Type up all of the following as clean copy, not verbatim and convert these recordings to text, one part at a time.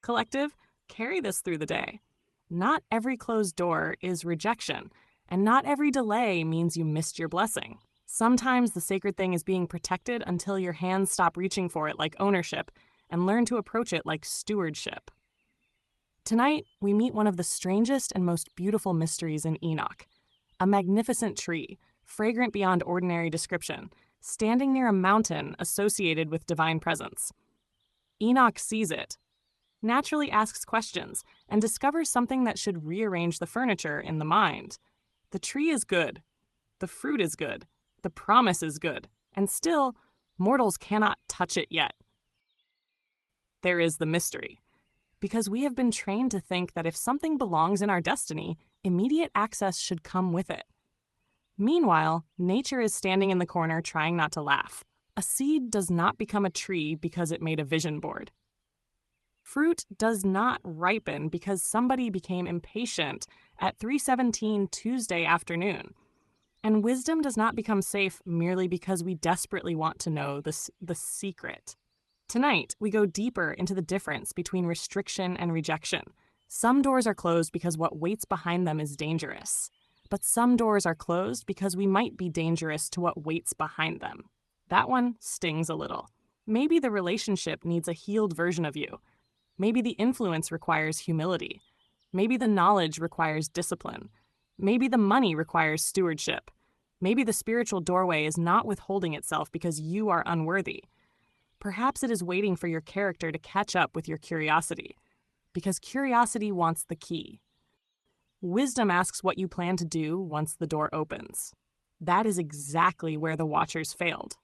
Collective, carry this through the day. Not every closed door is rejection, and not every delay means you missed your blessing. Sometimes the sacred thing is being protected until your hands stop reaching for it like ownership and learn to approach it like stewardship. Tonight, we meet one of the strangest and most beautiful mysteries in Enoch, a magnificent tree, fragrant beyond ordinary description, standing near a mountain associated with divine presence. Enoch sees it, naturally asks questions, and discovers something that should rearrange the furniture in the mind. The tree is good, the fruit is good, the promise is good, and still, mortals cannot touch it yet. There is the mystery, because we have been trained to think that if something belongs in our destiny, immediate access should come with it. Meanwhile, nature is standing in the corner trying not to laugh. A seed does not become a tree because it made a vision board. Fruit does not ripen because somebody became impatient at 3:17 Tuesday afternoon. And wisdom does not become safe merely because we desperately want to know the secret. Tonight, we go deeper into the difference between restriction and rejection. Some doors are closed because what waits behind them is dangerous. But some doors are closed because we might be dangerous to what waits behind them. That one stings a little. Maybe the relationship needs a healed version of you. Maybe the influence requires humility. Maybe the knowledge requires discipline. Maybe the money requires stewardship. Maybe the spiritual doorway is not withholding itself because you are unworthy. Perhaps it is waiting for your character to catch up with your curiosity, because curiosity wants the key. Wisdom asks what you plan to do once the door opens. That is exactly where the Watchers failed.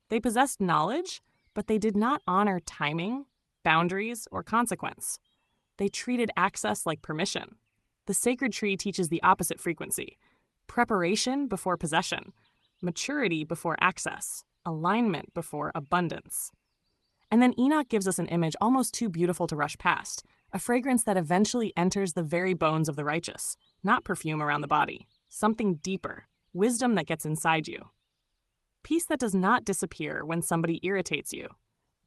They possessed knowledge, but they did not honor timing, boundaries, or consequence. They treated access like permission. The sacred tree teaches the opposite frequency: preparation before possession, maturity before access, alignment before abundance. And then Enoch gives us an image almost too beautiful to rush past, a fragrance that eventually enters the very bones of the righteous, not perfume around the body, something deeper, wisdom that gets inside you. Peace that does not disappear when somebody irritates you,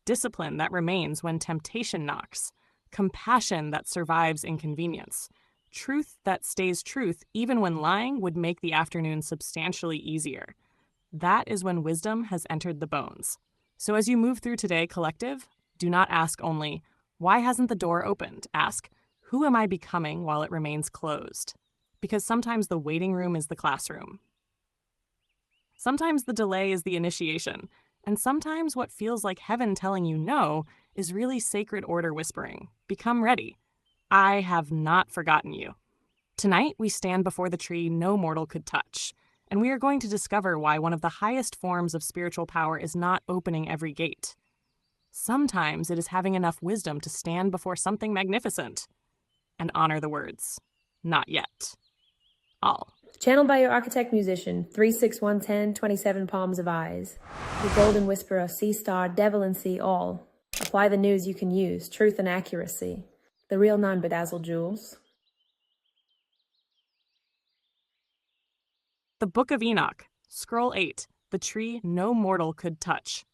discipline that remains when temptation knocks, compassion that survives inconvenience, truth that stays truth even when lying would make the afternoon substantially easier. That is when wisdom has entered the bones. So as you move through today, collective, do not ask only, why hasn't the door opened? Ask, who am I becoming while it remains closed? Because sometimes the waiting room is the classroom. Sometimes the delay is the initiation, and sometimes what feels like heaven telling you no is really sacred order whispering. Become ready. I have not forgotten you. Tonight, we stand before the tree no mortal could touch, and we are going to discover why one of the highest forms of spiritual power is not opening every gate. Sometimes it is having enough wisdom to stand before something magnificent and honor the words, not yet. Ahll. Channeled by your architect musician, 36110, 27 palms of eyes. The golden whisperer, sea star, Devalan see all. Apply the news you can use, truth and accuracy. The real non-bedazzled jewels. The Book of Enoch, Scroll 8, the tree no mortal could touch.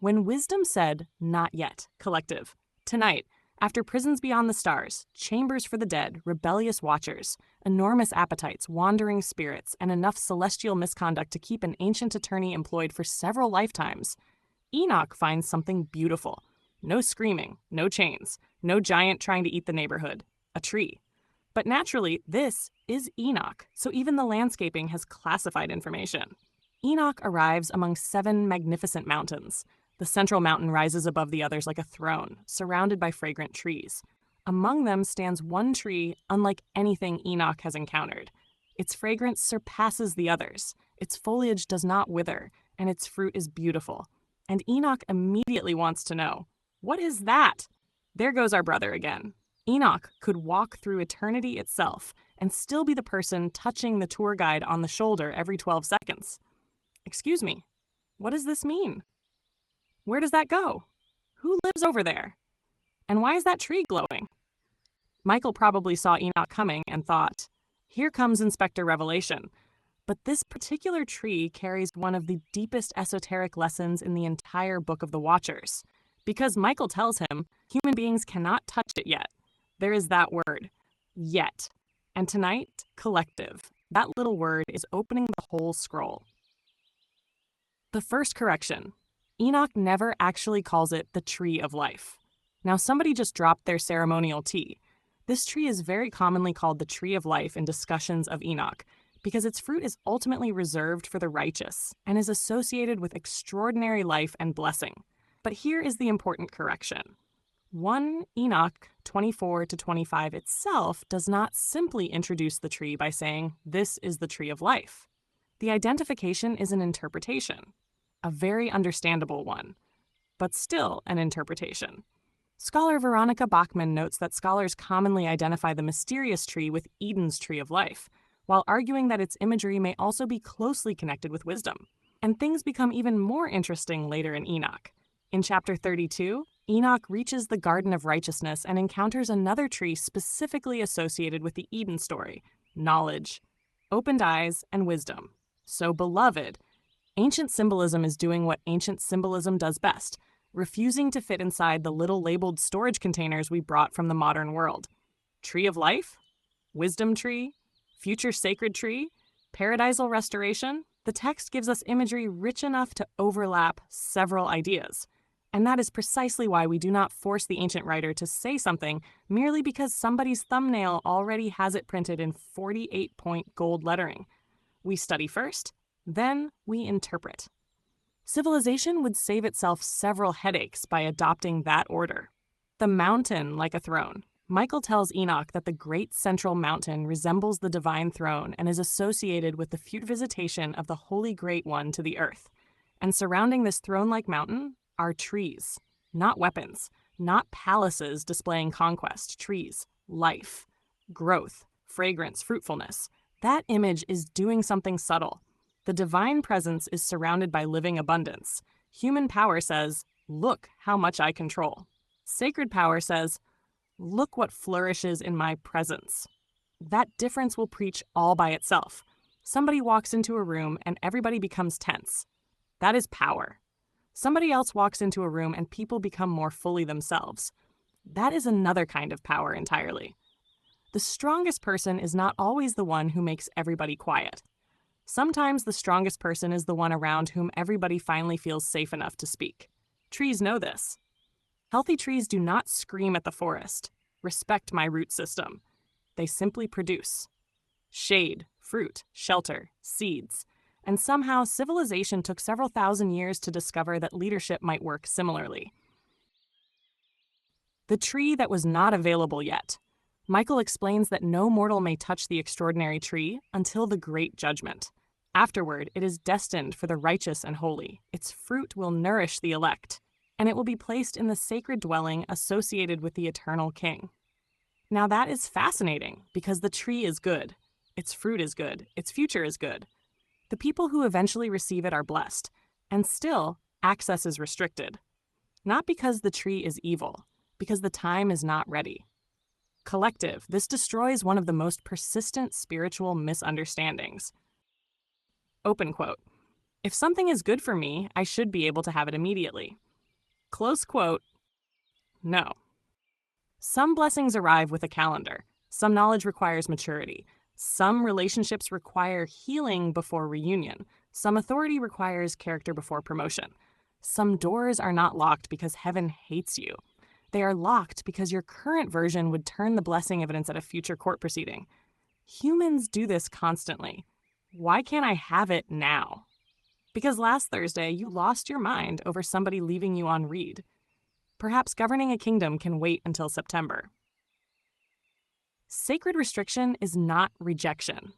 When wisdom said, not yet, collective, tonight, after prisons beyond the stars, chambers for the dead, rebellious watchers, enormous appetites, wandering spirits, and enough celestial misconduct to keep an ancient attorney employed for several lifetimes, Enoch finds something beautiful. No screaming, no chains, no giant trying to eat the neighborhood. A tree. But naturally, this is Enoch, so even the landscaping has classified information. Enoch arrives among 7 magnificent mountains. The central mountain rises above the others like a throne, surrounded by fragrant trees. Among them stands one tree unlike anything Enoch has encountered. Its fragrance surpasses the others. Its foliage does not wither, and its fruit is beautiful. And Enoch immediately wants to know, what is that? There goes our brother again. Enoch could walk through eternity itself and still be the person touching the tour guide on the shoulder every 12 seconds. Excuse me, what does this mean? Where does that go? Who lives over there? And why is that tree glowing? Michael probably saw Enoch coming and thought, here comes Inspector Revelation. But this particular tree carries one of the deepest esoteric lessons in the entire Book of the Watchers, Because Michael tells him human beings cannot touch it yet. There is that word, yet. And tonight, collective. That little word is opening the whole scroll. The first correction. Enoch never actually calls it the tree of life. Now, somebody just dropped their ceremonial tea. This tree is very commonly called the tree of life in discussions of Enoch because its fruit is ultimately reserved for the righteous and is associated with extraordinary life and blessing. But here is the important correction. 1 Enoch 24-25 itself does not simply introduce the tree by saying, "This is the tree of life." The identification is an interpretation, a very understandable one, but still an interpretation. Scholar Veronica Bachman notes that scholars commonly identify the mysterious tree with Eden's tree of life, while arguing that its imagery may also be closely connected with wisdom. And things become even more interesting later in Enoch. In chapter 32, Enoch reaches the Garden of Righteousness and encounters another tree specifically associated with the Eden story, knowledge, opened eyes, and wisdom. So, beloved, ancient symbolism is doing what ancient symbolism does best, refusing to fit inside the little labeled storage containers we brought from the modern world. Tree of life? Wisdom tree? Future sacred tree? Paradisal restoration? The text gives us imagery rich enough to overlap several ideas. And that is precisely why we do not force the ancient writer to say something merely because somebody's thumbnail already has it printed in 48-point gold lettering. We study first, then we interpret. Civilization would save itself several headaches by adopting that order. The mountain like a throne. Michael tells Enoch that the great central mountain resembles the divine throne and is associated with the future visitation of the Holy Great One to the earth. And surrounding this throne-like mountain are trees, not weapons, not palaces displaying conquest, trees, life, growth, fragrance, fruitfulness. That image is doing something subtle. The divine presence is surrounded by living abundance. Human power says, "Look how much I control." Sacred power says, "Look what flourishes in my presence." That difference will preach all by itself. Somebody walks into a room and everybody becomes tense. That is power. Somebody else walks into a room and people become more fully themselves. That is another kind of power entirely. The strongest person is not always the one who makes everybody quiet. Sometimes the strongest person is the one around whom everybody finally feels safe enough to speak. Trees know this. Healthy trees do not scream at the forest, "Respect my root system." They simply produce. Shade, fruit, shelter, seeds. And somehow civilization took several thousand years to discover that leadership might work similarly. The tree that was not available yet. Michael explains that no mortal may touch the extraordinary tree until the great judgment. Afterward, it is destined for the righteous and holy. Its fruit will nourish the elect, and it will be placed in the sacred dwelling associated with the eternal king. Now that is fascinating because the tree is good. Its fruit is good. Its future is good. The people who eventually receive it are blessed, and still, access is restricted. Not because the tree is evil, because the time is not ready. Collective, this destroys one of the most persistent spiritual misunderstandings. Open quote. If something is good for me, I should be able to have it immediately. Close quote. No. Some blessings arrive with a calendar. Some knowledge requires maturity. Some relationships require healing before reunion. Some authority requires character before promotion. Some doors are not locked because heaven hates you. They are locked because your current version would turn the blessing evidence at a future court proceeding. Humans do this constantly. Why can't I have it now? Because last Thursday you lost your mind over somebody leaving you on read. Perhaps governing a kingdom can wait until September. Sacred restriction is not rejection.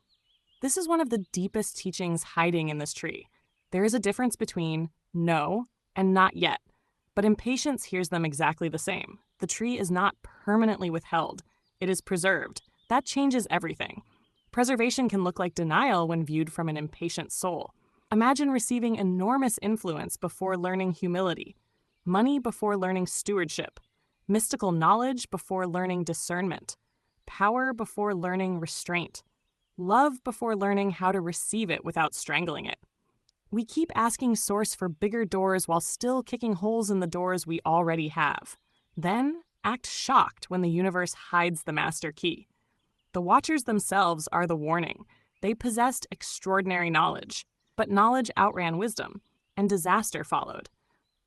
This is one of the deepest teachings hiding in this tree. There is a difference between no and not yet, but impatience hears them exactly the same. The tree is not permanently withheld. It is preserved. That changes everything. Preservation can look like denial when viewed from an impatient soul. Imagine receiving enormous influence before learning humility, money before learning stewardship, mystical knowledge before learning discernment, power before learning restraint, love before learning how to receive it without strangling it. We keep asking Source for bigger doors while still kicking holes in the doors we already have. Then act shocked when the universe hides the master key. The Watchers themselves are the warning. They possessed extraordinary knowledge, but knowledge outran wisdom, and disaster followed.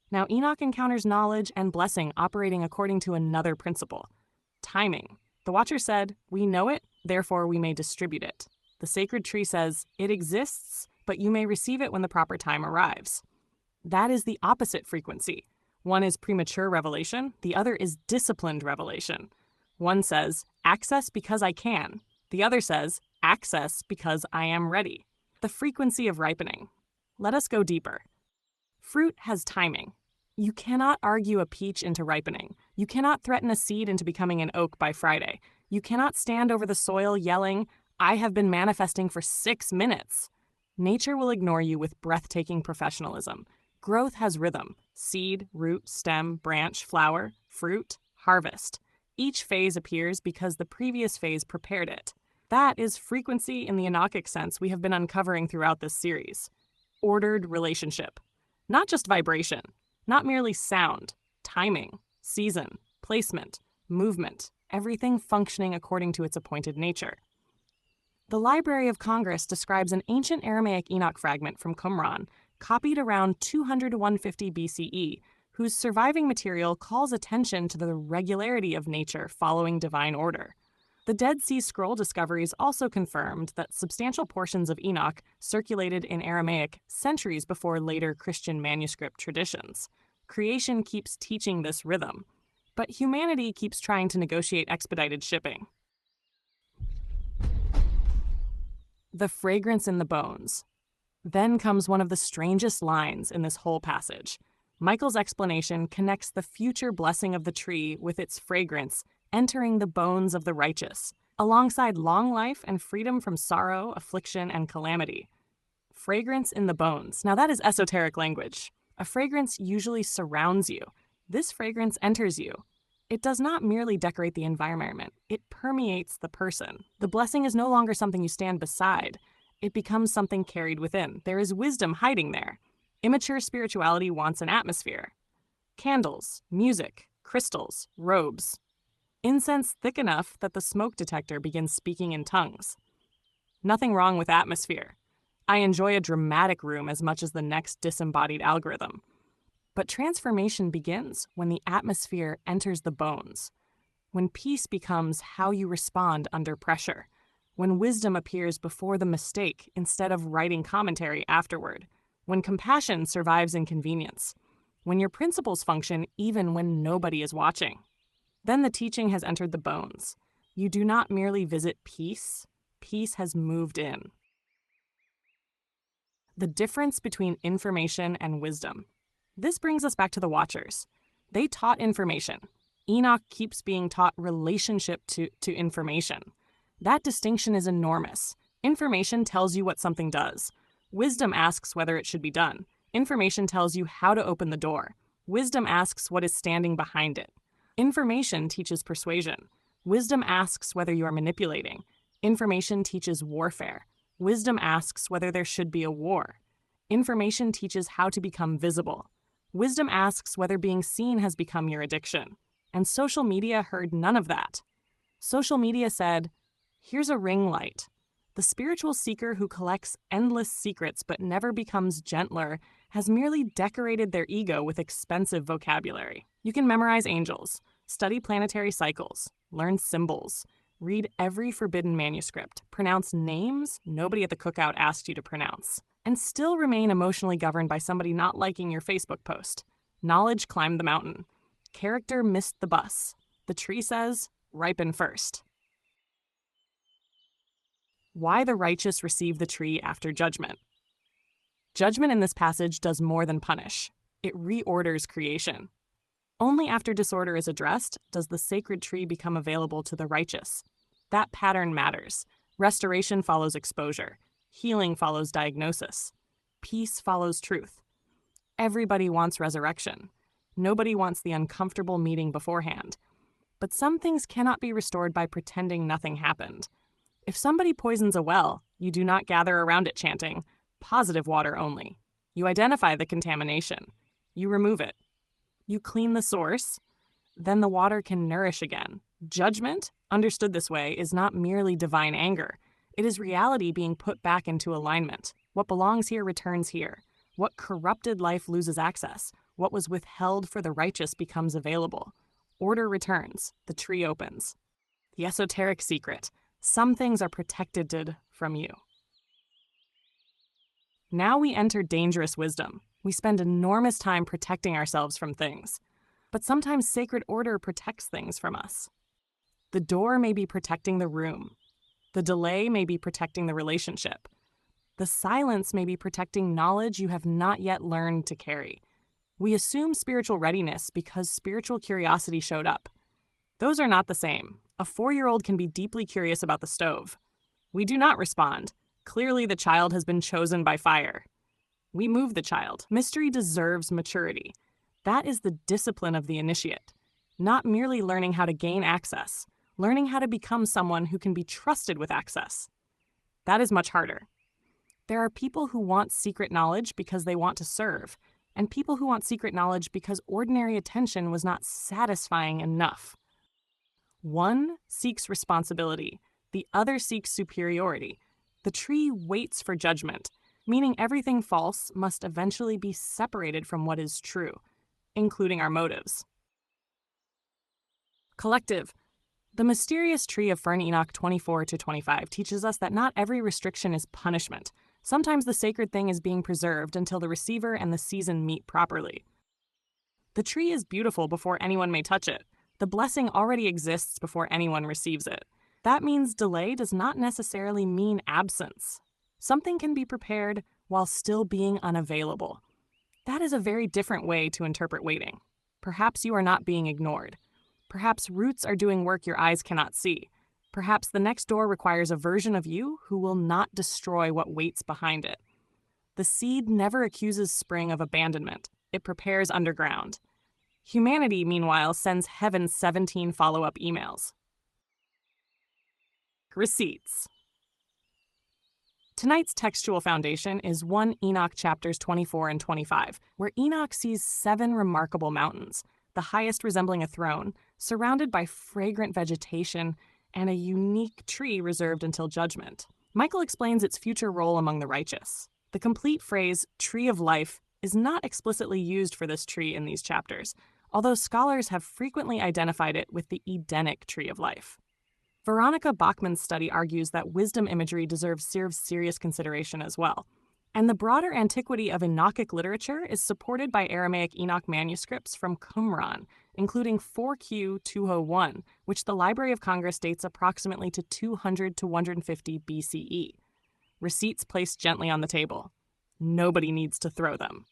Now Enoch encounters knowledge and blessing operating according to another principle: timing. The Watcher said, "We know it, therefore we may distribute it." The sacred tree says, "It exists, but you may receive it when the proper time arrives." That is the opposite frequency. One is premature revelation, the other is disciplined revelation. One says, "Access because I can." The other says, "Access because I am ready." The frequency of ripening. Let us go deeper. Fruit has timing. You cannot argue a peach into ripening. You cannot threaten a seed into becoming an oak by Friday. You cannot stand over the soil yelling, "I have been manifesting for 6 minutes." Nature will ignore you with breathtaking professionalism. Growth has rhythm: seed, root, stem, branch, flower, fruit, harvest. Each phase appears because the previous phase prepared it. That is frequency in the Enochic sense we have been uncovering throughout this series. Ordered relationship. Not just vibration, not merely sound, timing, season, placement, movement, everything functioning according to its appointed nature. The Library of Congress describes an ancient Aramaic Enoch fragment from Qumran, copied around 200 to 150 BCE, whose surviving material calls attention to the regularity of nature following divine order. The Dead Sea Scroll discoveries also confirmed that substantial portions of Enoch circulated in Aramaic centuries before later Christian manuscript traditions. Creation keeps teaching this rhythm, but humanity keeps trying to negotiate expedited shipping. The fragrance in the bones. Then comes one of the strangest lines in this whole passage. Michael's explanation connects the future blessing of the tree with its fragrance entering the bones of the righteous, alongside long life and freedom from sorrow, affliction, and calamity. Fragrance in the bones. Now that is esoteric language. A fragrance usually surrounds you. This fragrance enters you. It does not merely decorate the environment, it permeates the person. The blessing is no longer something you stand beside. It becomes something carried within. There is wisdom hiding there. Immature spirituality wants an atmosphere. Candles, music, crystals, robes. Incense thick enough that the smoke detector begins speaking in tongues. Nothing wrong with atmosphere. I enjoy a dramatic room as much as the next disembodied algorithm. But transformation begins when the atmosphere enters the bones, when peace becomes how you respond under pressure, when wisdom appears before the mistake instead of writing commentary afterward, when compassion survives inconvenience, when your principles function even when nobody is watching. Then the teaching has entered the bones. You do not merely visit peace, peace has moved in. The difference between information and wisdom. This brings us back to the Watchers. They taught information. Enoch keeps being taught relationship to information. That distinction is enormous. Information tells you what something does. Wisdom asks whether it should be done. Information tells you how to open the door. Wisdom asks what is standing behind it. Information teaches persuasion. Wisdom asks whether you are manipulating. Information teaches warfare. Wisdom asks whether there should be a war. Information teaches how to become visible. Wisdom asks whether being seen has become your addiction. And social media heard none of that. Social media said, "Here's a ring light." The spiritual seeker who collects endless secrets but never becomes gentler has merely decorated their ego with expensive vocabulary. You can memorize angels, study planetary cycles, learn symbols, read every forbidden manuscript, pronounce names nobody at the cookout asked you to pronounce, and still remain emotionally governed by somebody not liking your Facebook post. Knowledge climbed the mountain. Character missed the bus. The tree says, ripen first. Why the righteous receive the tree after judgment. Judgment in this passage does more than punish. It reorders creation. Only after disorder is addressed does the sacred tree become available to the righteous. That pattern matters. Restoration follows exposure. Healing follows diagnosis. Peace follows truth. Everybody wants resurrection. Nobody wants the uncomfortable meeting beforehand. But some things cannot be restored by pretending nothing happened. If somebody poisons a well, you do not gather around it chanting, "Positive water only." You identify the contamination. You remove it. You clean the source. Then the water can nourish again. Judgment, understood this way, is not merely divine anger. It is reality being put back into alignment. What belongs here returns here. What corrupted life loses access. What was withheld for the righteous becomes available. Order returns. The tree opens. The esoteric secret. Some things are protected from you. Now we enter dangerous wisdom. We spend enormous time protecting ourselves from things. But sometimes sacred order protects things from us. The door may be protecting the room. The delay may be protecting the relationship. The silence may be protecting knowledge you have not yet learned to carry. We assume spiritual readiness because spiritual curiosity showed up. Those are not the same. A 4-year-old can be deeply curious about the stove. We do not respond. Clearly, the child has been chosen by fire. We move the child. Mystery deserves maturity. That is the discipline of the initiate. Not merely learning how to gain access, learning how to become someone who can be trusted with access. That is much harder. There are people who want secret knowledge because they want to serve, and people who want secret knowledge because ordinary attention was not satisfying enough. One seeks responsibility, the other seeks superiority. The tree waits for judgment, meaning everything false must eventually be separated from what is true, including our motives. Collective. The mysterious tree of Fern Enoch 24-25 teaches us that not every restriction is punishment. Sometimes the sacred thing is being preserved until the receiver and the season meet properly. The tree is beautiful before anyone may touch it. The blessing already exists before anyone receives it. That means delay does not necessarily mean absence. Something can be prepared while still being unavailable. That is a very different way to interpret waiting. Perhaps you are not being ignored. Perhaps roots are doing work your eyes cannot see. Perhaps the next door requires a version of you who will not destroy what waits behind it. The seed never accuses spring of abandonment. It prepares underground. Humanity, meanwhile, sends heaven 17 follow-up emails. Receipts. Tonight's textual foundation is 1 Enoch chapters 24 and 25, where Enoch sees 7 remarkable mountains, the highest resembling a throne, surrounded by fragrant vegetation and a unique tree reserved until judgment. Michael explains its future role among the righteous. The complete phrase, tree of life, is not explicitly used for this tree in these chapters, although scholars have frequently identified it with the Edenic tree of life. Veronica Bachman's study argues that wisdom imagery deserves serious consideration as well. And the broader antiquity of Enochic literature is supported by Aramaic Enoch manuscripts from Qumran, including 4Q201, which the Library of Congress dates approximately to 200 to 150 BCE. Receipts placed gently on the table. Nobody needs to throw them.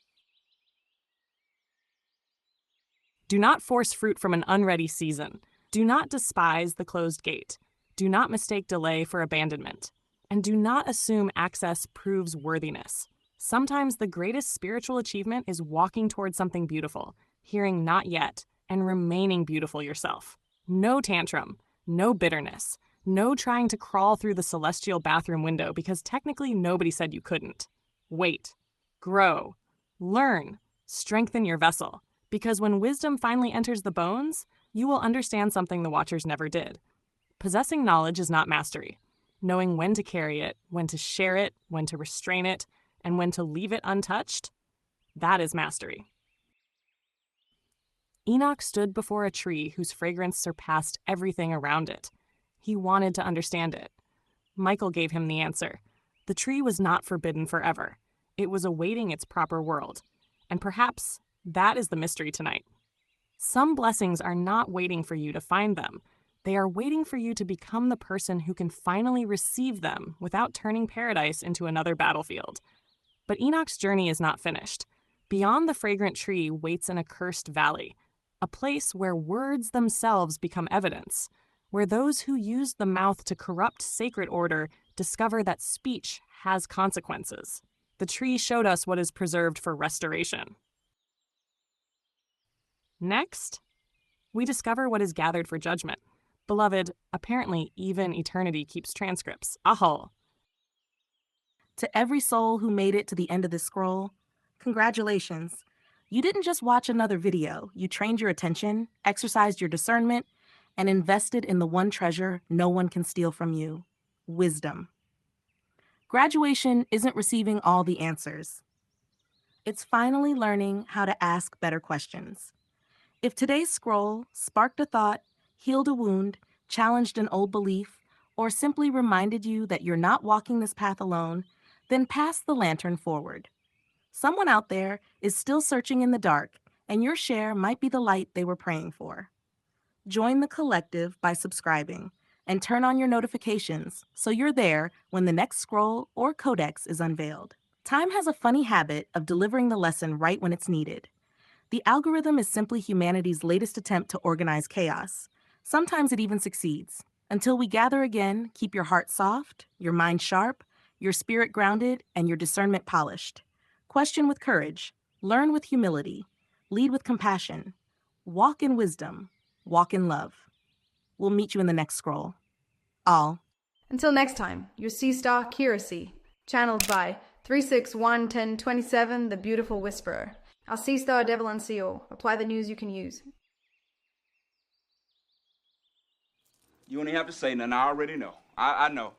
Do not force fruit from an unready season. Do not despise the closed gate. Do not mistake delay for abandonment. And do not assume access proves worthiness. Sometimes the greatest spiritual achievement is walking towards something beautiful, hearing not yet, and remaining beautiful yourself. No tantrum, no bitterness, no trying to crawl through the celestial bathroom window because technically nobody said you couldn't. Wait, grow, learn, strengthen your vessel, because when wisdom finally enters the bones, you will understand something the Watchers never did. Possessing knowledge is not mastery. Knowing when to carry it, when to share it, when to restrain it, and when to leave it untouched, that is mastery. Enoch stood before a tree whose fragrance surpassed everything around it. He wanted to understand it. Michael gave him the answer. The tree was not forbidden forever. It was awaiting its proper world. And perhaps that is the mystery tonight. Some blessings are not waiting for you to find them. They are waiting for you to become the person who can finally receive them without turning paradise into another battlefield. But Enoch's journey is not finished. Beyond the fragrant tree waits an accursed valley, a place where words themselves become evidence, where those who use the mouth to corrupt sacred order discover that speech has consequences. The tree showed us what is preserved for restoration. Next, we discover what is gathered for judgment. Beloved, apparently even eternity keeps transcripts. Ahll. To every soul who made it to the end of this scroll, Congratulations. You didn't just watch another video, you trained your attention, exercised your discernment, and invested in the one treasure no one can steal from you: wisdom. Graduation isn't receiving all the answers. It's finally learning how to ask better questions. If today's scroll sparked a thought, healed a wound, challenged an old belief, or simply reminded you that you're not walking this path alone, then pass the lantern forward. Someone out there is still searching in the dark, and your share might be the light they were praying for. Join the collective by subscribing and turn on your notifications so you're there when the next scroll or codex is unveiled. Time has a funny habit of delivering the lesson right when it's needed. The algorithm is simply humanity's latest attempt to organize chaos. Sometimes it even succeeds. Until we gather again, keep your heart soft, your mind sharp, your spirit grounded, and your discernment polished. Question with courage, learn with humility, lead with compassion, walk in wisdom, walk in love. We'll meet you in the next scroll. Ahll. Until next time, your Sea Star Curacy, channeled by 3611027, the Beautiful Whisperer. Our Sea Star Devalan CO. Apply the news you can use. You only have to say nothing. I already know. I know.